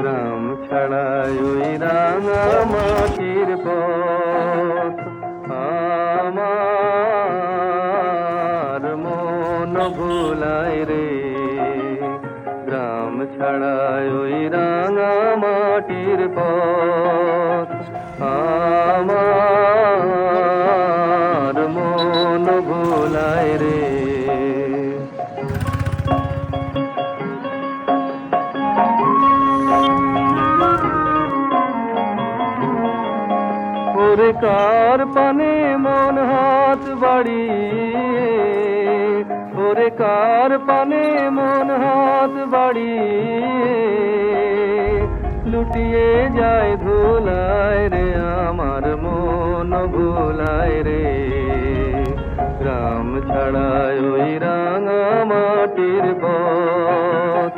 গ্রাম ছাড়াই ওই রাঙা মাটির পথ আমার মন ভুলায় রে। গ্রাম ছাড়াই ওই রাঙা মাটির পথ আমার মন ভুলায় রে। ওরে কার পানে মন হাত বাড়িয়ে, ওরে কার পানে মন হাত বাড়িয়ে লুটিয়ে যায় ধুলায় রে। আমার মন ভুলায় রে। গ্রাম ছাড়ায় ওই রাঙা মাটির পথ